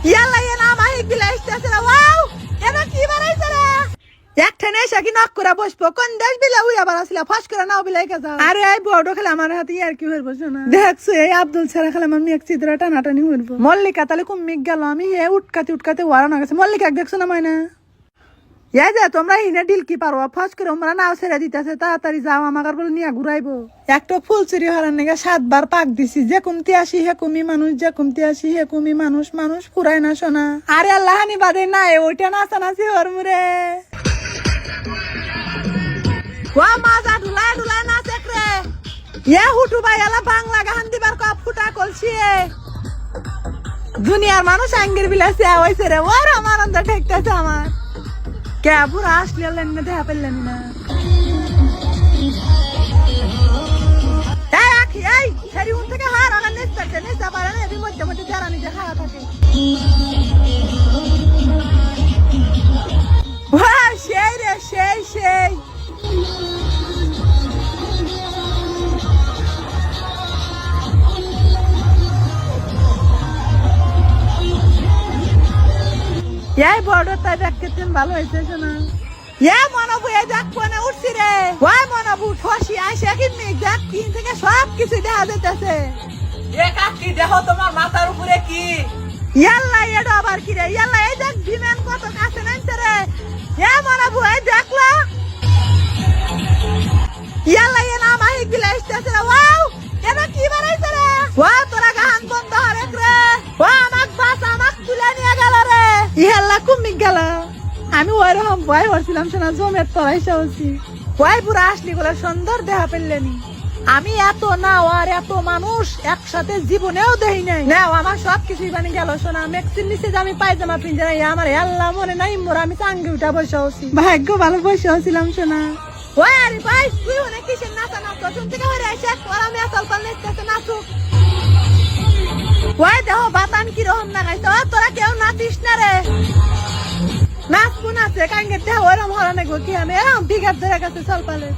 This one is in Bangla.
ইয়াল্লা এ না মাহিক বিলা ইস্তাছে রে ওয়াও এটা কি বানাইছে রে একখানে এসে কি নক করে বসবো কোন দেশ বিলা উইয়া বানাছিল ফাঁস করে নাও বিলাই কাজা আরে এই বড় খেলা আমার হাতে আর কি হইব শোনা দেখছো এই আব্দুল ছাড়া খেলা আমি এক চিত্র টানাটানি হইব মল্লিকা তাহলে কুমিক গেল আমি হে উটকাতে ওয়ারা না গেছে মল্লিকা দেখছো না মাইনা এই যে তোমরা হিনে ডিল কি পারো ফাঁস করে আমরা নাও ছেড়ে দিতেছে তাড়াতাড়ি যাও আমাকে বলে নিয়ে ঘুরাইবো একটা ফুল চুরি হওয়ার নাকি 7 বার পাক দিছি যে কমতি আসি হে কমি মানুষ যে কমতি আসি হে কমি মানুষ মানুষ ফুরায় না শোনা আরে আল্লাহানি বাদে নাই ওইটা নাচানাচি হর মুরে ওয়া মাজা ঢুলায় ঢুলায় নাচে রে এ হুটু ভাই এলা বাংলা গান দিবার কপ ফুটা কলছি দুনিয়ার মানুষ আঙ্গির বিলাসে হইছে রে ওর আমার অন্তর ঠেকতেছে আমার কে পুরা আসলে লেন দেখা পেলেন না এই আখি এই সারি উন থেকে হার আগা নেস্তাতে নেস্তা পারে না এর মধ্যে মধ্যে জারানি যে খাওয়া থাকে ওয়া সেই রে সেই এই বড়টা দেখতে ভালো হয়েছে শোনা এ মনাবু এই দেখ কোনে উঠছি রে ওই মনাবু ঠসি আসে কি মেঘ দেখ কিন থেকে সব কিছু দেখা যাইতেছে এ কাকি দেহ তোমার মাথার উপরে কি ইয়াল্লা এটা আবার কি রে ইয়াল্লা এই দেখ বিমান কত কাছে নামছে রে এ মনাবু এই দেখলা ইয়াল্লা এ না মাহিক বিলা ইস্তাছে রে ওয়াও এটা কি বানাইছে রে ওয়া তোরা গান বন্ধ হরে রে ওয়া আমাক বাস আমাক তুলে নিয়ে গেল রে ইয়াল্লা কুমিক গেল আমি ওরকম ভয় হচ্ছিলাম শোনা জমের তরাইসা হচ্ছি ভয় পুরো আসলি বলে সুন্দর দেখা পেলেনি আমি এত না আর এত মানুষ একসাথে জীবনেও দেই নাই না আমার সব কিছুই বানি গেল শোনা মেক্সির নিচে যে আমি পায়জামা পিনতে নাই আমার আল্লাহ মনে নাই মোর আমি চাঙ্গি উঠা বসে হচ্ছি ভাগ্য ভালো বসে হচ্ছিলাম শোনা ওই আরে ভাই তুই অনেক কিসের নাচা নাচ তুমি থেকে হয়ে আসে ওরা আমি আসল পাল নাচতে নাচুক ওই দেহ বাতান কিরকম না গাইছে তোরা কেউ নাচিস না রে নাচ কোন আছে কাঙ্গের দেহ ওরম হরা নেগো কি আমি এরম বিঘাত ধরে গেছে চল পালে